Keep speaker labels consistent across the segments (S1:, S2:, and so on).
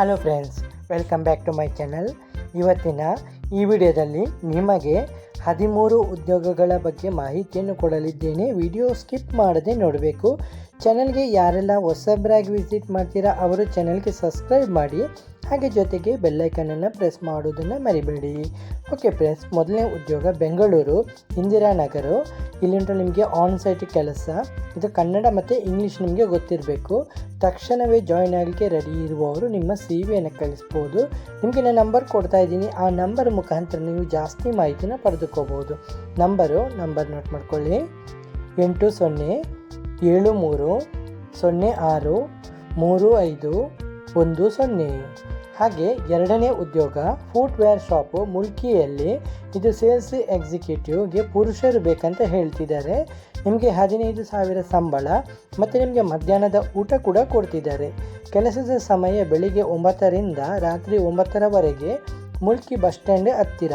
S1: Hello friends, welcome back to my channel. ಇವತ್ತಿನ ಈ ವಿಡಿಯೋದಲ್ಲಿ ನಿಮಗೆ 13 ಉದ್ಯೋಗಗಳ ಬಗ್ಗೆ ಮಾಹಿತಿಯನ್ನು ಕೊಡಲಿದ್ದೇನೆ. ವಿಡಿಯೋ ಸ್ಕಿಪ್ ಮಾಡದೆ ನೋಡಬೇಕು. ಚಾನಲ್ಗೆ ಯಾರೆಲ್ಲ ಹೊಸಬರಾಗಿ ವಿಸಿಟ್ ಮಾಡ್ತೀರಾ ಅವರು ಚಾನಲ್ಗೆ ಸಬ್ಸ್ಕ್ರೈಬ್ ಮಾಡಿ, ಹಾಗೆ ಜೊತೆಗೆ ಬೆಲ್ಲೈಕನನ್ನು ಪ್ರೆಸ್ ಮಾಡೋದನ್ನು ಮರಿಬೇಡಿ. ಓಕೆ ಫ್ರೆಂಡ್ಸ್, ಮೊದಲನೇ ಉದ್ಯೋಗ ಬೆಂಗಳೂರು ಇಂದಿರಾನಗರ. ಇಲ್ಲಿಂದ ನಿಮಗೆ ಆನ್ ಸೈಟ್ ಕೆಲಸ. ಇದು ಕನ್ನಡ ಮತ್ತು ಇಂಗ್ಲೀಷ್ ನಿಮಗೆ ಗೊತ್ತಿರಬೇಕು. ತಕ್ಷಣವೇ ಜಾಯಿನ್ ಆಗಲಿಕ್ಕೆ ರೆಡಿ ಇರುವವರು ನಿಮ್ಮ CV-ಯನ್ನು ಕಳಿಸ್ಬೋದು. ನಿಮಗೆ ನಾನು ನಂಬರ್ ಕೊಡ್ತಾ ಇದ್ದೀನಿ. ಆ ನಂಬರ್ ಮುಖಾಂತರ ನೀವು ಜಾಸ್ತಿ ಮಾಹಿತಿನ ಪಡೆದುಕೋಬೋದು. ನಂಬರ್ ನೋಟ್ ಮಾಡ್ಕೊಳ್ಳಿ. 8073063510. ಹಾಗೆ ಎರಡನೇ ಉದ್ಯೋಗ ಫುಟ್ವೇರ್ ಶಾಪು ಮುಲ್ಕಿಯಲ್ಲಿ. ಇದು ಸೇಲ್ಸ್ ಎಕ್ಸಿಕ್ಯೂಟಿವ್ಗೆ ಪುರುಷರು ಬೇಕಂತ ಹೇಳ್ತಿದ್ದಾರೆ. ನಿಮಗೆ 15,000 ಸಂಬಳ ಮತ್ತು ನಿಮಗೆ ಮಧ್ಯಾಹ್ನದ ಊಟ ಕೂಡ ಕೊಡ್ತಿದ್ದಾರೆ. ಕೆಲಸದ ಸಮಯ ಬೆಳಿಗ್ಗೆ 9ರಿಂದ ರಾತ್ರಿ 9ರವರೆಗೆ. ಮುಲ್ಕಿ ಬಸ್ ಸ್ಟ್ಯಾಂಡ್ ಹತ್ತಿರ.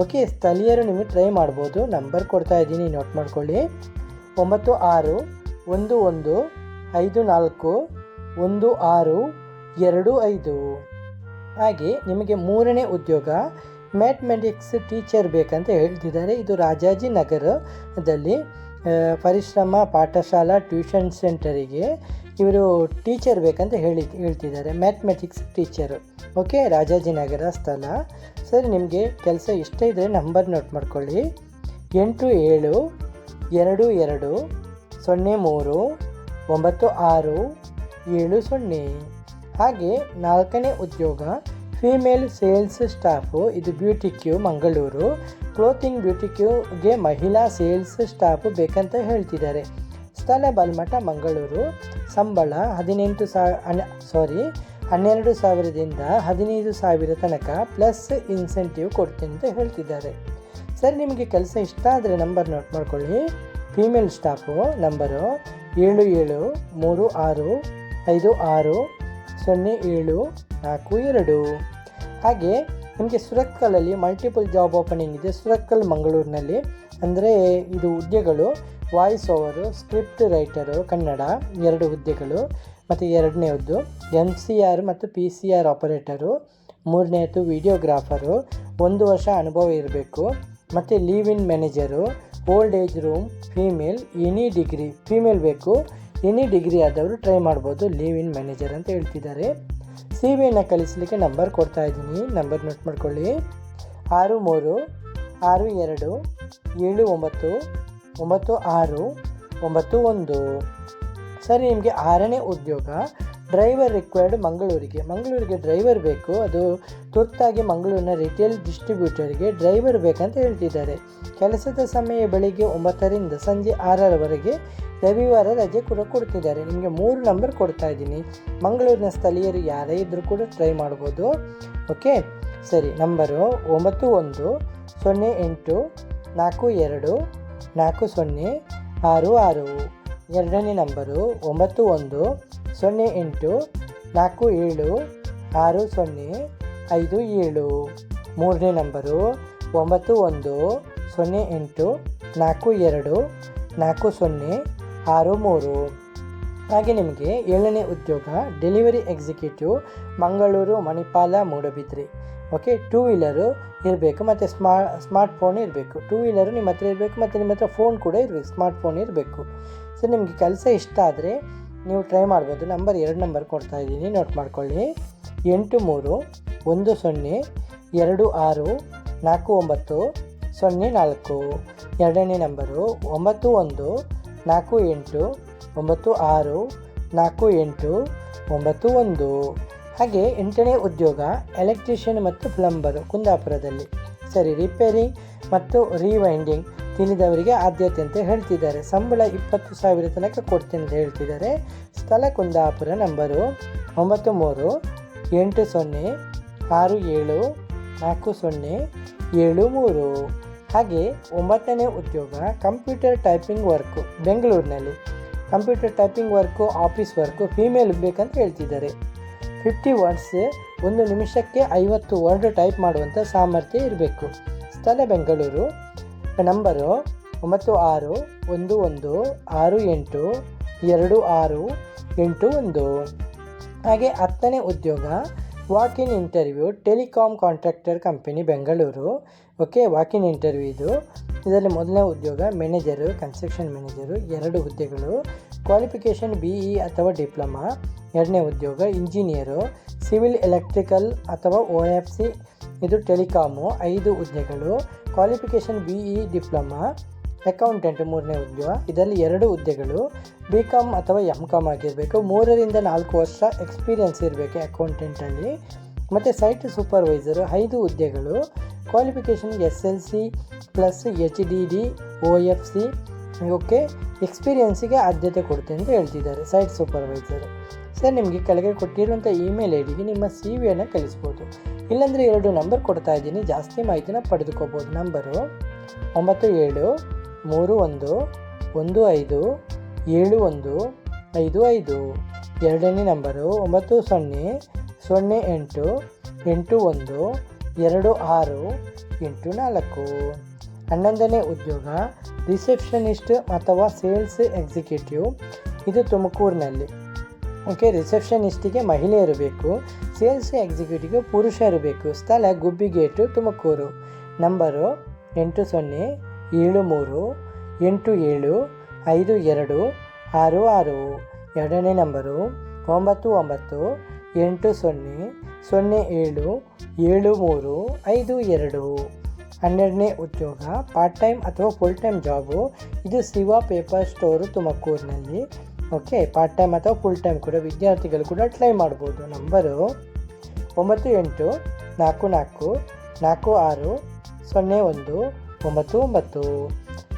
S1: ಓಕೆ, ಸ್ಥಳೀಯರು ನಿಮಗೆ ಟ್ರೈ ಮಾಡ್ಬೋದು. ನಂಬರ್ ಕೊಡ್ತಾ ಇದ್ದೀನಿ, ನೋಟ್ ಮಾಡ್ಕೊಳ್ಳಿ. 9611541625. ಹಾಗೆ ನಿಮಗೆ ಮೂರನೇ ಉದ್ಯೋಗ ಮ್ಯಾಥಮೆಟಿಕ್ಸ್ ಟೀಚರ್ ಬೇಕಂತ ಹೇಳ್ತಿದ್ದಾರೆ. ಇದು ರಾಜಾಜಿನಗರದಲ್ಲಿ ಪರಿಶ್ರಮ ಪಾಠಶಾಲಾ ಟ್ಯೂಷನ್ ಸೆಂಟರಿಗೆ ಇವರು ಟೀಚರ್ ಬೇಕಂತ ಹೇಳ್ತಿದ್ದಾರೆ, ಮ್ಯಾಥಮೆಟಿಕ್ಸ್ ಟೀಚರು. ಓಕೆ, ರಾಜಾಜಿನಗರ ಸ್ಥಳ. ಸರಿ, ನಿಮಗೆ ಕೆಲಸ ಇಷ್ಟ ಇದ್ದರೆ ನಂಬರ್ ನೋಟ್ ಮಾಡ್ಕೊಳ್ಳಿ. 8722039670. ಹಾಗೆ ನಾಲ್ಕನೇ ಉದ್ಯೋಗ ಫೀಮೇಲ್ ಸೇಲ್ಸ್ ಸ್ಟಾಫು. ಇದು ಬ್ಯೂಟಿಕ್ಯೂ ಮಂಗಳೂರು. ಕ್ಲೋತಿಂಗ್ ಬ್ಯೂಟಿಕ್ಯೂಗೆ ಮಹಿಳಾ ಸೇಲ್ಸ್ ಸ್ಟಾಫು ಬೇಕಂತ ಹೇಳ್ತಿದ್ದಾರೆ. ಸ್ಥಳ ಬಲ್ಮಠ ಮಂಗಳೂರು. ಸಂಬಳ 12,000ದಿಂದ 15,000 ತನಕ ಪ್ಲಸ್ ಇನ್ಸೆಂಟಿವ್ ಕೊಡ್ತೀನಿ ಅಂತ ಹೇಳ್ತಿದ್ದಾರೆ. ಸರಿ, ನಿಮಗೆ ಕೆಲಸ ಇಷ್ಟ ಆದರೆ ನಂಬರ್ ನೋಟ್ ಮಾಡ್ಕೊಳ್ಳಿ. Female staff number 7736560742. ಹಾಗೆ ನಿಮಗೆ ಸುರತ್ಕಲಲ್ಲಿ ಮಲ್ಟಿಪಲ್ ಜಾಬ್ ಓಪನಿಂಗ್ ಇದೆ. ಸುರತ್ಕಲ್ ಮಂಗಳೂರಿನಲ್ಲಿ. ಅಂದರೆ ಇದು ಹುದ್ದೆಗಳು voice over, script writer Kannada 2 ಹುದ್ದೆಗಳು. ಮತ್ತು ಎರಡನೇದ್ದು MCR ಮತ್ತು PCR ಆಪರೇಟರು. ಮೂರನೇದು ವಿಡಿಯೋಗ್ರಾಫರು. 1 ವರ್ಷ ಅನುಭವ ಇರಬೇಕು. ಮತ್ತು live in manager. Old age room female. Any degree female ಬೇಕು. ಎನಿ ಡಿಗ್ರಿ ಆದವರು ಟ್ರೈ ಮಾಡ್ಬೋದು. ಲೀವ್ ಇನ್ ಮ್ಯಾನೇಜರ್ ಅಂತ ಹೇಳ್ತಿದ್ದಾರೆ. CV-ಯನ್ನು ಕಳಿಸಲಿಕ್ಕೆ ನಂಬರ್ ಕೊಡ್ತಾ ಇದ್ದೀನಿ, ನಂಬರ್ ನೋಟ್ ಮಾಡ್ಕೊಳ್ಳಿ. 636297999691. ಸರಿ, ನಿಮಗೆ ಆರನೇ ಉದ್ಯೋಗ ಡ್ರೈವರ್ ರಿಕ್ವೈರ್ಡ್ ಮಂಗಳೂರಿಗೆ ಡ್ರೈವರ್ ಬೇಕು. ಅದು ತುರ್ತಾಗಿ ಮಂಗಳೂರಿನ ರಿಟೇಲ್ ಡಿಸ್ಟ್ರಿಬ್ಯೂಟರ್ಗೆ ಡ್ರೈವರ್ ಬೇಕಂತ ಹೇಳ್ತಿದ್ದಾರೆ. ಕೆಲಸದ ಸಮಯ ಬೆಳಿಗ್ಗೆ 9ರಿಂದ ಸಂಜೆ 6ರವರೆಗೆ. ರವಿವಾರ ರಜೆ ಕೂಡ ಕೊಡ್ತಿದ್ದಾರೆ. ನಿಮಗೆ 3 ನಂಬರ್ ಕೊಡ್ತಾ ಇದ್ದೀನಿ. ಮಂಗಳೂರಿನ ಸ್ಥಳೀಯರು ಯಾರೇ ಇದ್ದರೂ ಕೂಡ ಟ್ರೈ ಮಾಡ್ಬೋದು. ಓಕೆ, ಸರಿ. ನಂಬರು 9108424066. ಎರಡನೇ ನಂಬರು 9108476057. ಮೂರನೇ ನಂಬರು 9108424063. ಹಾಗೆ ನಿಮಗೆ ಏಳನೇ ಉದ್ಯೋಗ delivery executive Mangaluru Manipal Moodbidri. Okay, 2 wheeler ಇರಬೇಕು ಮತ್ತು ಸ್ಮಾರ್ಟ್ ಫೋನ್ ಇರಬೇಕು. 2 ವೀಲರು ನಿಮ್ಮ ಹತ್ರ ಇರಬೇಕು ಮತ್ತು ನಿಮ್ಮ ಹತ್ರ ಫೋನ್ ಕೂಡ ಇರಬೇಕು, ಸ್ಮಾರ್ಟ್ ಫೋನ್ ಇರಬೇಕು. ಸೊ ನಿಮಗೆ ಕೆಲಸ ಇಷ್ಟ ಆದರೆ ನೀವು ಟ್ರೈ ಮಾಡ್ಬೋದು. ನಂಬರ್ 2 ನಂಬರ್ ಕೊಡ್ತಾ ಇದ್ದೀನಿ, ನೋಟ್ ಮಾಡ್ಕೊಳ್ಳಿ. 8312626490. ಎರಡನೇ ನಂಬರು 9148964891. ಹಾಗೆ 8ನೇ ಉದ್ಯೋಗ ಎಲೆಕ್ಟ್ರಿಷಿಯನ್ ಮತ್ತು ಪ್ಲಂಬರು ಕುಂದಾಪುರದಲ್ಲಿ. ಸರಿ, ರಿಪೇರಿಂಗ್ ಮತ್ತು ರೀವೈಂಡಿಂಗ್ ತಿಳಿದವರಿಗೆ ಆದ್ಯತೆ ಅಂತ ಹೇಳ್ತಿದ್ದಾರೆ. ಸಂಬಳ 20,000 ತನಕ ಕೊಡ್ತೀನಿ ಅಂತ ಹೇಳ್ತಿದ್ದಾರೆ. ಸ್ಥಳ ಕುಂದಾಪುರ. ನಂಬರು 9380674073. ಹಾಗೆ 9ನೇ ಉದ್ಯೋಗ ಕಂಪ್ಯೂಟರ್ ಟೈಪಿಂಗ್ ವರ್ಕು ಬೆಂಗಳೂರಿನಲ್ಲಿ. Computer typing work office work female ಬೇಕಂತ ಹೇಳ್ತಿದ್ದಾರೆ. 50 ವರ್ಡ್ಸ್ 1 ನಿಮಿಷಕ್ಕೆ 50 ವರ್ಡ್ ಟೈಪ್ ಮಾಡುವಂಥ ಸಾಮರ್ಥ್ಯ ಇರಬೇಕು. ಸ್ಥಳ ಬೆಂಗಳೂರು. ನಂಬರು 9611682681. ಹಾಗೆ 10ನೇ ಉದ್ಯೋಗ walk in interview telecom contractor company Bengaluru. Okay, walk in interview ಇದು. ಇದರಲ್ಲಿ ಮೊದಲನೇ ಉದ್ಯೋಗ ಮ್ಯಾನೇಜರು, ಕನ್ಸ್ಟ್ರಕ್ಷನ್ ಮ್ಯಾನೇಜರು, 2 ಹುದ್ದೆಗಳು. ಕ್ವಾಲಿಫಿಕೇಷನ್ BE ಅಥವಾ ಡಿಪ್ಲೊಮಾ. ಎರಡನೇ ಉದ್ಯೋಗ ಇಂಜಿನಿಯರು, ಸಿವಿಲ್ ಎಲೆಕ್ಟ್ರಿಕಲ್ ಅಥವಾ OFC, ಇದು ಟೆಲಿಕಾಮು, 5 ಹುದ್ದೆಗಳು. Qualification BE diploma. ಅಕೌಂಟೆಂಟ್ ಮೂರನೇ ಉದ್ಯೋಗ, ಇದರಲ್ಲಿ 2 ಹುದ್ದೆಗಳು. BCom ಅಥವಾ MCom ಆಗಿರಬೇಕು. 3 ರಿಂದ 4 ವರ್ಷ ಎಕ್ಸ್ಪೀರಿಯನ್ಸ್ ಇರಬೇಕು ಅಕೌಂಟೆಂಟಲ್ಲಿ. ಮತ್ತು ಸೈಟ್ ಸೂಪರ್ವೈಸರು 5 ಹುದ್ದೆಗಳು. Qualification SLC plus HDD OFC. Okay, ಎಕ್ಸ್ಪೀರಿಯನ್ಸಿಗೆ ಆದ್ಯತೆ ಕೊಡ್ತೀನಿ ಅಂತ ಹೇಳ್ತಿದ್ದಾರೆ ಸೈಟ್ ಸೂಪರ್ವೈಸರು. ಸರ್, ನಿಮಗೆ ಕೆಳಗೆ ಕೊಟ್ಟಿರುವಂಥ ಇಮೇಲ್ ಐಡಿಗೆ ನಿಮ್ಮ CV ಕಳಿಸ್ಬೋದು. ಇಲ್ಲಾಂದರೆ 2 ನಂಬರ್ ಕೊಡ್ತಾ ಇದ್ದೀನಿ, ಜಾಸ್ತಿ ಮಾಹಿತಿನ ಪಡೆದುಕೋಬೋದು. ನಂಬರು 9713157155. ಎರಡನೇ ನಂಬರು 9008812684. 11ನೇ ಉದ್ಯೋಗ ರಿಸೆಪ್ಷನಿಸ್ಟ್ ಅಥವಾ ಸೇಲ್ಸ್ ಎಕ್ಸಿಕ್ಯೂಟಿವ್, ಇದು ತುಮಕೂರಿನಲ್ಲಿ. ಓಕೆ, ರಿಸೆಪ್ಷನಿಸ್ಟಿಗೆ ಮಹಿಳೆಯರು ಬೇಕು, ಸೇಲ್ಸ್ ಎಕ್ಸಿಕ್ಯೂಟಿವ್ಗೆ ಪುರುಷರು ಬೇಕು. ಸ್ಥಳ ಗುಬ್ಬಿಗೇಟು, ತುಮಕೂರು. ನಂಬರು 8078752266. ಎರಡನೇ ನಂಬರು 9980077352. 12ನೇ ಉದ್ಯೋಗ ಪಾರ್ಟ್ ಟೈಮ್ ಅಥವಾ ಫುಲ್ ಟೈಮ್ ಜಾಬು, ಇದು ಶಿವ ಪೇಪರ್ ಸ್ಟೋರು, ತುಮಕೂರಿನಲ್ಲಿ. ಓಕೆ, ಪಾರ್ಟ್ ಟೈಮ್ ಅಥವಾ ಫುಲ್ ಟೈಮ್ ಕೂಡ ವಿದ್ಯಾರ್ಥಿಗಳು ಕೂಡ ಟ್ರೈ ಮಾಡ್ಬೋದು. ನಂಬರು 9844646099.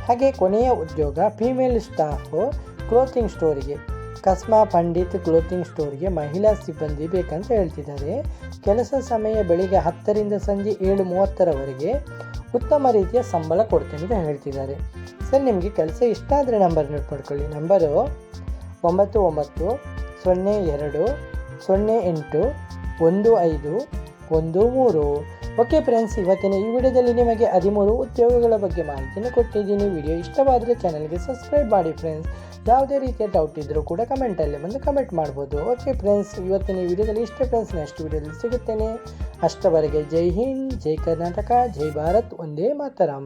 S1: ಹಾಗೆ ಕೊನೆಯ ಉದ್ಯೋಗ ಫೀಮೇಲ್ ಸ್ಟಾಫು, ಕ್ಲೋತಿಂಗ್ ಸ್ಟೋರಿಗೆ, ಕಸ್ಮಾ ಪಂಡಿತ್ ಕ್ಲೋತಿಂಗ್ ಸ್ಟೋರಿಗೆ ಮಹಿಳಾ ಸಿಬ್ಬಂದಿ ಬೇಕಂತ ಹೇಳ್ತಿದ್ದಾರೆ. ಕೆಲಸ ಸಮಯ ಬೆಳಿಗ್ಗೆ 10 ರಿಂದ ಸಂಜೆ 7:30ರವರೆಗೆ. ಉತ್ತಮ ರೀತಿಯ ಸಂಬಳ ಕೊಡ್ತೀನಿ ಅಂತ ಹೇಳ್ತಿದ್ದಾರೆ. ಸರ್, ನಿಮಗೆ ಕೆಲಸ ಇಷ್ಟ ಆದರೆ ನಂಬರ್ ನೋಟ್ ಮಾಡ್ಕೊಳ್ಳಿ. ನಂಬರು 9920081513. ಓಕೆ ಫ್ರೆಂಡ್ಸ್, ಇವತ್ತಿನ ಈ ವಿಡಿಯೋದಲ್ಲಿ ನಿಮಗೆ 13 ಉದ್ಯೋಗಗಳ ಬಗ್ಗೆ ಮಾಹಿತಿಯನ್ನು ಕೊಟ್ಟಿದ್ದೀನಿ. ವಿಡಿಯೋ ಇಷ್ಟವಾದರೆ ಚಾನಲ್ಗೆ ಸಬ್ಸ್ಕ್ರೈಬ್ ಮಾಡಿ ಫ್ರೆಂಡ್ಸ್. ಯಾವುದೇ ರೀತಿಯ ಡೌಟ್ ಇದ್ದರೂ ಕೂಡ ಕಮೆಂಟಲ್ಲಿ ಬಂದು ಕಮೆಂಟ್ ಮಾಡ್ಬೋದು. ಓಕೆ ಫ್ರೆಂಡ್ಸ್, ಇವತ್ತಿನ ಈ ವಿಡಿಯೋದಲ್ಲಿ ಇಷ್ಟೇ ಫ್ರೆಂಡ್ಸ್. ನೆಕ್ಸ್ಟ್ ವಿಡಿಯೋದಲ್ಲಿ ಸಿಗುತ್ತೇನೆ. ಅಷ್ಟವರೆಗೆ ಜೈ ಹಿಂದ್, ಜೈ ಕರ್ನಾಟಕ, ಜೈ ಭಾರತ್, ಒಂದೇ ಮಾತರಂ.